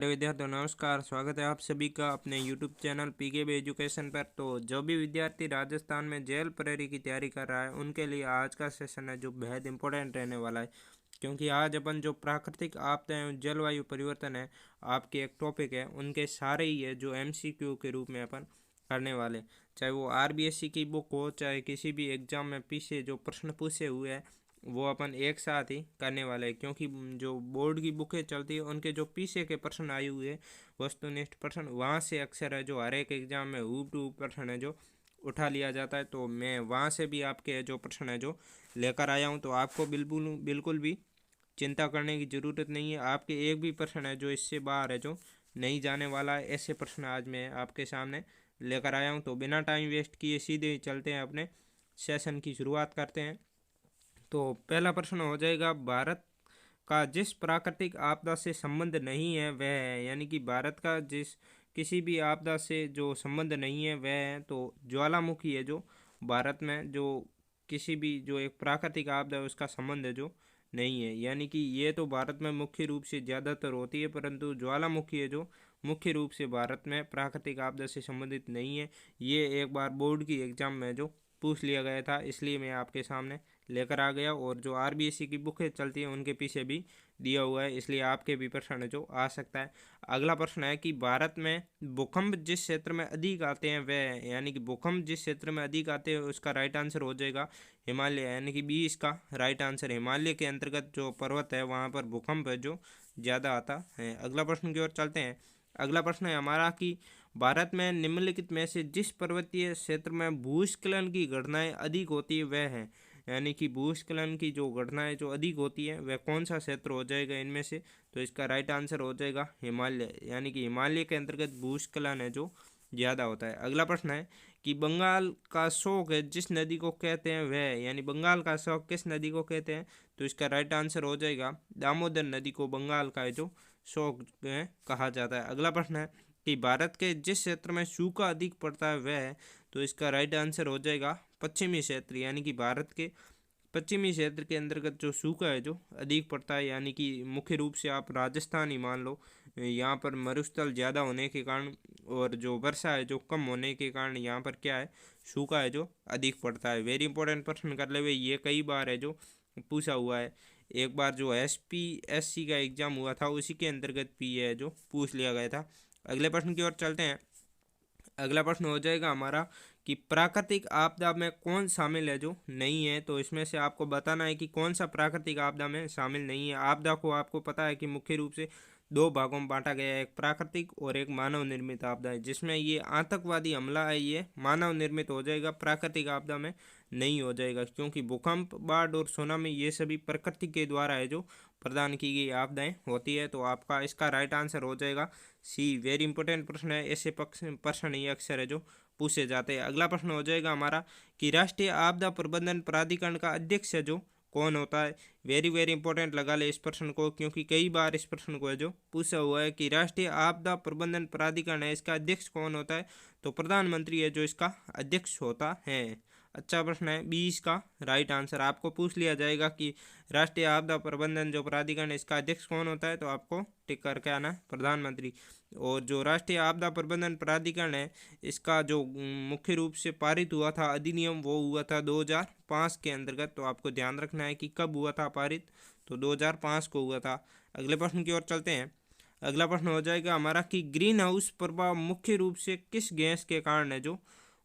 Hello विद्यार्थियों, नमस्कार। स्वागत है आप सभी का अपने यूट्यूब चैनल पीकेबी एजुकेशन पर। तो जो भी विद्यार्थी राजस्थान में जेएल प्रहरी की तैयारी कर रहा है उनके लिए आज का सेशन है जो बेहद इंपॉर्टेंट रहने वाला है, क्योंकि आज अपन जो प्राकृतिक आपदाएं जलवायु परिवर्तन है आपके एक टॉपिक है, उनके सारे ही है जो एमसीक्यू के रूप में अपन करने वाले, चाहे वो आरबीएससी की बुक हो चाहे किसी भी एग्जाम में पीछे जो प्रश्न पूछे हुए हैं वो अपन एक साथ ही करने वाले हैं। क्योंकि जो बोर्ड की बुकें चलती है उनके जो पीछे के प्रश्न आए हुए वस्तुनिष्ठ प्रश्न वहाँ से अक्सर है जो हर एक एग्जाम में हूब टू प्रश्न है जो उठा लिया जाता है। तो मैं वहाँ से भी आपके जो प्रश्न है जो लेकर आया हूँ, तो आपको बिल्कुल बिल्कुल भी चिंता करने की ज़रूरत नहीं है। आपके एक भी प्रश्न है जो इससे बाहर है जो नहीं जाने वाला है, ऐसे प्रश्न आज मैं आपके सामने लेकर आया हूँ। तो बिना टाइम वेस्ट किए सीधे चलते हैं, अपने सेशन की शुरुआत करते हैं। तो पहला प्रश्न हो जाएगा, भारत का जिस प्राकृतिक आपदा से संबंध नहीं है वह है, यानी कि भारत का जिस किसी भी आपदा से जो संबंध नहीं है वह है, तो ज्वालामुखी है जो भारत में जो किसी भी जो एक प्राकृतिक आपदा है उसका संबंध है जो नहीं है। यानी कि ये तो भारत में मुख्य रूप से ज़्यादातर होती है, परंतु ज्वालामुखी है जो मुख्य रूप से भारत में प्राकृतिक आपदा से संबंधित नहीं है। ये एक बार बोर्ड की एग्जाम में जो पूछ लिया गया था, इसलिए मैं आपके सामने लेकर आ गया। और जो आरबीएससी की बुकें चलती हैं उनके पीछे भी दिया हुआ है, इसलिए आपके भी प्रश्न जो आ सकता है। अगला प्रश्न है कि भारत में भूकंप जिस क्षेत्र में अधिक आते हैं वह, यानी कि भूकंप जिस क्षेत्र में अधिक आते हैं उसका राइट आंसर हो जाएगा हिमालय, यानी कि बी इसका राइट आंसर। हिमालय के अंतर्गत जो पर्वत है वहाँ पर भूकंप है जो ज़्यादा आता है। अगला प्रश्न की ओर चलते हैं। अगला प्रश्न है हमारा कि भारत में निम्नलिखित में से जिस पर्वतीय क्षेत्र में भूस्खलन की घटनाएं अधिक होती है वह है, यानी कि भूस्खलन की जो घटनाएं जो अधिक होती है वह कौन सा क्षेत्र हो जाएगा इनमें से, तो इसका राइट आंसर हो जाएगा हिमालय, यानी कि हिमालय के अंतर्गत भूस्खलन है जो ज़्यादा होता है। अगला प्रश्न है कि बंगाल का शोक है जिस नदी को कहते हैं वह, यानी बंगाल का शोक किस नदी को कहते हैं, तो इसका राइट आंसर हो जाएगा दामोदर नदी को बंगाल का है जो शोक कहा जाता है। अगला प्रश्न है कि भारत के जिस क्षेत्र में सूखा अधिक पड़ता है वह, तो इसका राइट आंसर हो जाएगा पश्चिमी क्षेत्र, यानी कि भारत के पश्चिमी क्षेत्र के अंतर्गत जो सूखा है जो अधिक पड़ता है। यानी कि मुख्य रूप से आप राजस्थान ही मान लो, यहाँ पर मरुस्थल ज़्यादा होने के कारण और जो वर्षा है जो कम होने के कारण यहाँ पर क्या है, सूखा है जो अधिक पड़ता है। वेरी इंपॉर्टेंट प्रश्न कर ले हुए, ये कई बार है जो पूछा हुआ है। एक बार जो एसपीएससी का एग्जाम हुआ था उसी के अंतर्गत भी है जो पूछ लिया गया था। अगले प्रश्न की ओर चलते हैं। अगला प्रश्न हो जाएगा हमारा कि प्राकृतिक आपदा में कौन शामिल है जो नहीं है, तो इसमें से आपको बताना है कि कौन सा प्राकृतिक आपदा में शामिल नहीं है। आपदा को आपको पता है कि मुख्य रूप से दो भागों में बांटा गया है, एक प्राकृतिक और एक मानव निर्मित आपदा है, जिसमें ये आतंकवादी हमला है ये मानव निर्मित हो जाएगा, प्राकृतिक आपदा में नहीं हो जाएगा, क्योंकि भूकंप, बाढ़ और सुनामी ये सभी प्रकृति के द्वारा है जो प्रदान की गई आपदाएं होती है। तो आपका इसका राइट आंसर हो जाएगा सी। वेरी इंपॉर्टेंट प्रश्न है, ऐसे प्रश्न ये अक्सर है जो पूछे जाते हैं। अगला प्रश्न हो जाएगा हमारा कि राष्ट्रीय आपदा प्रबंधन प्राधिकरण का अध्यक्ष है जो कौन होता है। वेरी वेरी इंपॉर्टेंट लगा ले इस प्रश्न को, क्योंकि कई बार इस प्रश्न को है जो पूछा हुआ है कि राष्ट्रीय आपदा प्रबंधन प्राधिकरण है इसका अध्यक्ष कौन होता है, तो प्रधानमंत्री है जो इसका अध्यक्ष होता है। अच्छा प्रश्न है, 20 का राइट आंसर। आपको पूछ लिया जाएगा कि राष्ट्रीय आपदा प्रबंधन जो प्राधिकरण है इसका अध्यक्ष कौन होता है, तो आपको टिक करके आना प्रधानमंत्री। और जो राष्ट्रीय आपदा प्रबंधन प्राधिकरण है इसका जो मुख्य रूप से पारित हुआ था अधिनियम वो हुआ था 2005 के अंतर्गत, तो आपको ध्यान रखना है कि कब हुआ था पारित, तो 2005 को हुआ था। अगले प्रश्न की ओर चलते हैं। अगला प्रश्न हो जाएगा हमारा कि ग्रीन हाउस प्रभाव मुख्य रूप से किस गैस के कारण है जो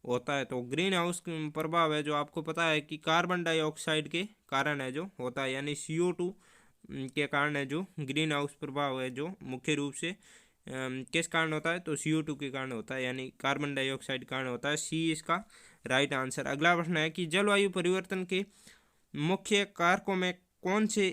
होता है, तो ग्रीन हाउस प्रभाव है जो आपको पता है कि कार्बन डाइऑक्साइड के कारण है जो होता है, यानी CO2 के कारण है जो ग्रीन हाउस प्रभाव है जो मुख्य रूप से किस कारण होता है, तो CO2 के कारण होता है, यानी कार्बन डाइऑक्साइड के कारण होता है। सी इसका राइट आंसर। अगला प्रश्न है कि जलवायु परिवर्तन के मुख्य कारकों में कौन से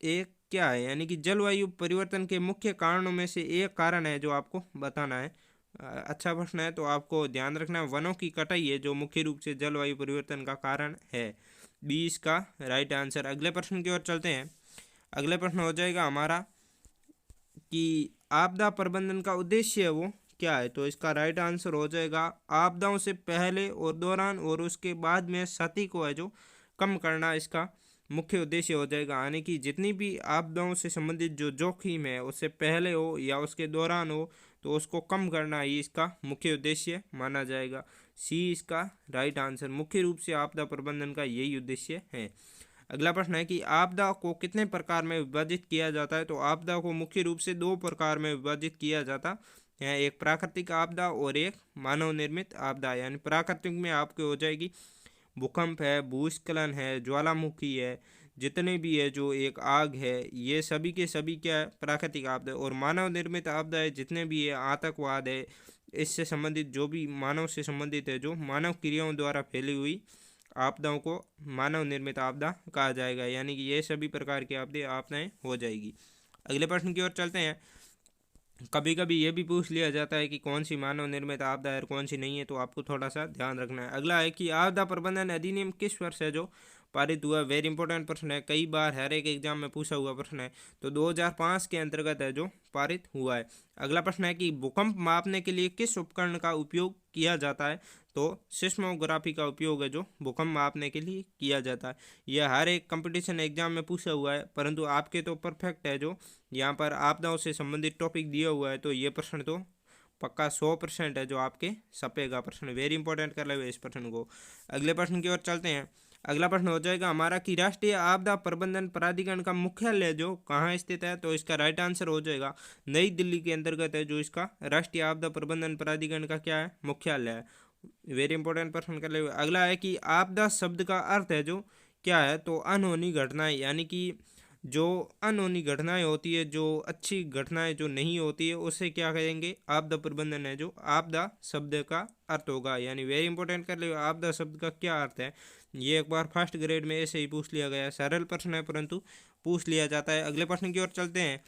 एक क्या है, यानी कि जलवायु परिवर्तन के मुख्य कारणों में से एक कारण है जो आपको बताना है। अच्छा प्रश्न है, तो आपको ध्यान रखना है वनों की कटाई है जो मुख्य रूप से जलवायु परिवर्तन का कारण है। 20 का राइट आंसर। अगले प्रश्न की ओर चलते हैं। अगले प्रश्न हो जाएगा हमारा कि आपदा प्रबंधन का उद्देश्य वो क्या है, तो इसका राइट आंसर हो जाएगा आपदाओं से पहले और दौरान और उसके बाद में क्षति को है जो कम करना इसका मुख्य उद्देश्य हो जाएगा, यानी कि जितनी भी आपदाओं से संबंधित जो जोखिम है उससे पहले हो या उसके दौरान हो तो उसको कम करना ही इसका मुख्य उद्देश्य माना जाएगा। सी इसका राइट आंसर। मुख्य रूप से आपदा प्रबंधन का यही उद्देश्य है। अगला प्रश्न है कि आपदा को कितने प्रकार में विभाजित किया जाता है। तो आपदा को मुख्य रूप से दो प्रकार में विभाजित किया जाता है, एक प्राकृतिक आपदा और एक मानव निर्मित आपदा। यानी प्राकृतिक में आपके हो जाएगी भूकंप है, भूस्खलन है, ज्वालामुखी है, जितने भी है जो एक आग है, ये सभी के सभी क्या है प्राकृतिक आपदा। और मानव निर्मित आपदा है जितने भी है आतंकवाद है, इससे संबंधित जो भी मानव से संबंधित है, जो मानव क्रियाओं द्वारा फैली हुई आपदाओं को मानव निर्मित आपदा कहा जाएगा। यानी कि ये सभी प्रकार की आपदाएं हो जाएगी। अगले प्रश्न की ओर चलते हैं। कभी कभी ये भी पूछ लिया जाता है कि कौन सी मानव निर्मित आपदा है और कौन सी नहीं है, तो आपको थोड़ा सा ध्यान रखना है। अगला है कि आपदा प्रबंधन अधिनियम किस वर्ष है जो पारित हुआ। वेरी इंपॉर्टेंट प्रश्न है, कई बार हर एक एग्जाम में पूछा हुआ प्रश्न है। तो 2005 के अंतर्गत है जो पारित हुआ है। अगला प्रश्न है कि भूकंप मापने के लिए किस उपकरण का उपयोग किया जाता है। तो सिस्मोग्राफी का उपयोग है जो भूकंप मापने के लिए किया जाता है। यह हर एक कंपटीशन एग्जाम में पूछा हुआ है, परंतु आपके तो परफेक्ट है जो यहाँ पर आपदाओं से संबंधित टॉपिक दिया हुआ है, तो ये प्रश्न तो पक्का 100% है जो आपके सपेगा प्रश्न। वेरी इंपॉर्टेंट कर ले इस प्रश्न को। अगले प्रश्न की ओर चलते हैं। अगला प्रश्न हो जाएगा हमारा कि राष्ट्रीय आपदा प्रबंधन प्राधिकरण का मुख्यालय जो कहाँ स्थित है। तो इसका राइट आंसर हो जाएगा नई दिल्ली के अंतर्गत है जो इसका राष्ट्रीय आपदा प्रबंधन प्राधिकरण का क्या है मुख्यालय है। वेरी इंपॉर्टेंट प्रश्न कर ले। अगला है कि आपदा शब्द का अर्थ है जो क्या है। तो अनहोनी घटनाएं, यानी कि जो अनहोनी घटनाएं होती है, जो अच्छी घटनाएं जो नहीं होती है, उसे क्या कहेंगे आपदा प्रबंधन है जो आपदा शब्द का अर्थ होगा। यानी वेरी इंपॉर्टेंट कर ले, आपदा शब्द का क्या अर्थ है। ये एक बार फर्स्ट ग्रेड में ऐसे ही पूछ लिया गया है, सरल प्रश्न है परंतु पूछ लिया जाता है। अगले प्रश्न की ओर चलते हैं।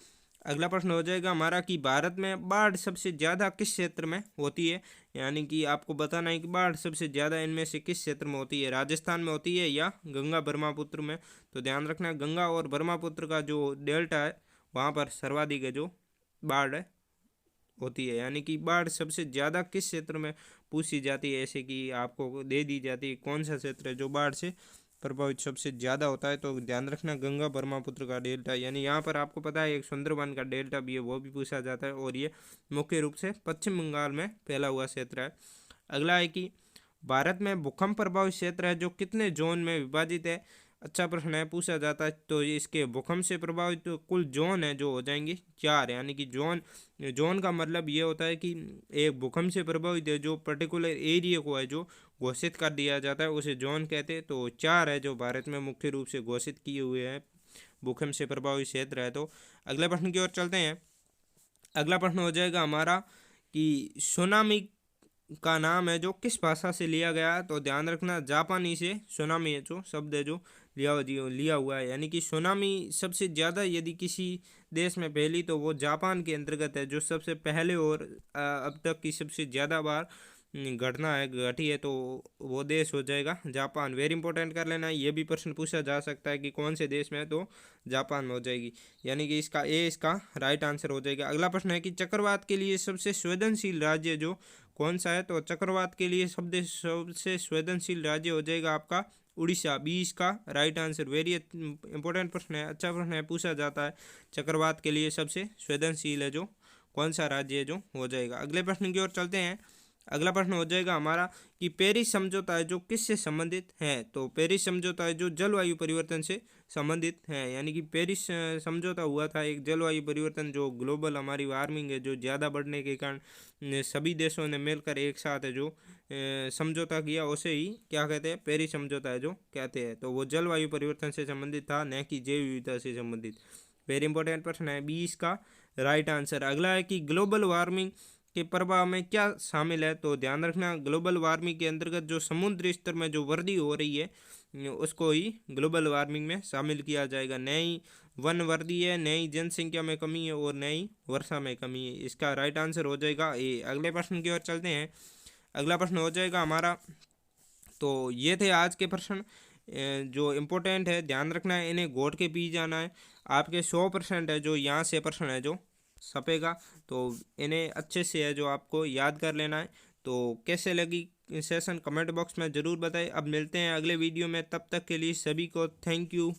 अगला प्रश्न हो जाएगा हमारा कि भारत में बाढ़ सबसे ज़्यादा किस क्षेत्र में होती है। यानी कि आपको बताना है कि बाढ़ सबसे ज़्यादा इनमें से किस क्षेत्र में होती है, राजस्थान में होती है या गंगा ब्रह्मपुत्र में। तो ध्यान रखना, गंगा और ब्रह्मपुत्र का जो डेल्टा है वहाँ पर सर्वाधिक है जो बाढ़ होती है। यानी कि बाढ़ सबसे ज़्यादा किस क्षेत्र में पूछी जाती है, ऐसे कि आपको दे दी जाती है कौन सा क्षेत्र है जो बाढ़ से प्रभावित सबसे ज़्यादा होता है। तो ध्यान रखना गंगा ब्रह्मपुत्र का डेल्टा। यानी यहाँ पर आपको पता है एक सुंदरबन का डेल्टा भी है, वो भी पूछा जाता है, और ये मुख्य रूप से पश्चिम बंगाल में फैला हुआ क्षेत्र है। अगला है कि भारत में भूकंप प्रभावित क्षेत्र है जो कितने जोन में विभाजित है। अच्छा प्रश्न है, पूछा जाता है। तो इसके भूकंप से प्रभावित तो कुल जोन है जो हो जाएंगे 4। यानी कि जोन का मतलब ये होता है कि एक भूकंप से प्रभावित है जो पर्टिकुलर एरिया को है जो घोषित कर दिया जाता है, उसे जोन कहते हैं। तो 4 है जो भारत में मुख्य रूप से घोषित किए हुए हैं भूकंप से प्रभावित क्षेत्र है। तो अगले प्रश्न की ओर चलते हैं। अगला प्रश्न हो जाएगा हमारा कि सुनामी का नाम है जो किस भाषा से लिया गया। तो ध्यान रखना जापानी से सुनामी है जो शब्द है जो लिया हुआ है। यानी कि सुनामी सबसे ज़्यादा यदि किसी देश में फैली तो वो जापान के अंतर्गत है जो सबसे पहले और अब तक की सबसे ज़्यादा बार घटना है घटी है, तो वो देश हो जाएगा जापान। वेरी इंपॉर्टेंट कर लेना, ये भी प्रश्न पूछा जा सकता है कि कौन से देश में है, तो जापान में हो जाएगी। यानी कि इसका राइट आंसर हो जाएगा। अगला प्रश्न है कि चक्रवात के लिए सबसे संवेदनशील राज्य जो कौन सा है। तो चक्रवात के लिए सबसे संवेदनशील राज्य हो जाएगा आपका उड़ीसा। 20 का राइट आंसर। वेरी इंपॉर्टेंट प्रश्न है, अच्छा प्रश्न है, पूछा जाता है चक्रवात के लिए सबसे संवेदनशील है जो कौन सा राज्य है जो हो जाएगा। अगले प्रश्न की ओर चलते हैं। अगला प्रश्न हो जाएगा हमारा कि पेरिस समझौता है जो किससे संबंधित है। तो पेरिस समझौता है जो जलवायु परिवर्तन से संबंधित है। यानी कि पेरिस समझौता हुआ था एक जलवायु परिवर्तन जो ग्लोबल हमारी वार्मिंग है जो ज़्यादा बढ़ने के कारण सभी देशों ने मिलकर एक साथ है जो समझौता किया, उसे ही क्या कहते हैं पेरिस समझौता है जो कहते हैं। तो वो जलवायु परिवर्तन से संबंधित था, न कि जैव विविधता से संबंधित। वेरी इंपॉर्टेंट प्रश्न है, 20 का राइट आंसर। अगला है कि ग्लोबल वार्मिंग के प्रभाव में क्या शामिल है। तो ध्यान रखना ग्लोबल वार्मिंग के अंतर्गत जो समुद्री स्तर में जो वृद्धि हो रही है उसको ही ग्लोबल वार्मिंग में शामिल किया जाएगा। नई वन वृद्धि है, नई जनसंख्या में कमी है और नई वर्षा में कमी है। इसका राइट आंसर हो जाएगा ए। अगले प्रश्न की ओर चलते हैं। अगला प्रश्न हो जाएगा हमारा, तो ये थे आज के प्रश्न जो इम्पोर्टेंट है, ध्यान रखना है, इन्हें घोट के पी जाना है। आपके 100% है जो यहाँ से प्रश्न है जो छपेगा, तो इन्हें अच्छे से है जो आपको याद कर लेना है। तो कैसे लगी सेशन कमेंट बॉक्स में ज़रूर बताएं। अब मिलते हैं अगले वीडियो में, तब तक के लिए सभी को थैंक यू।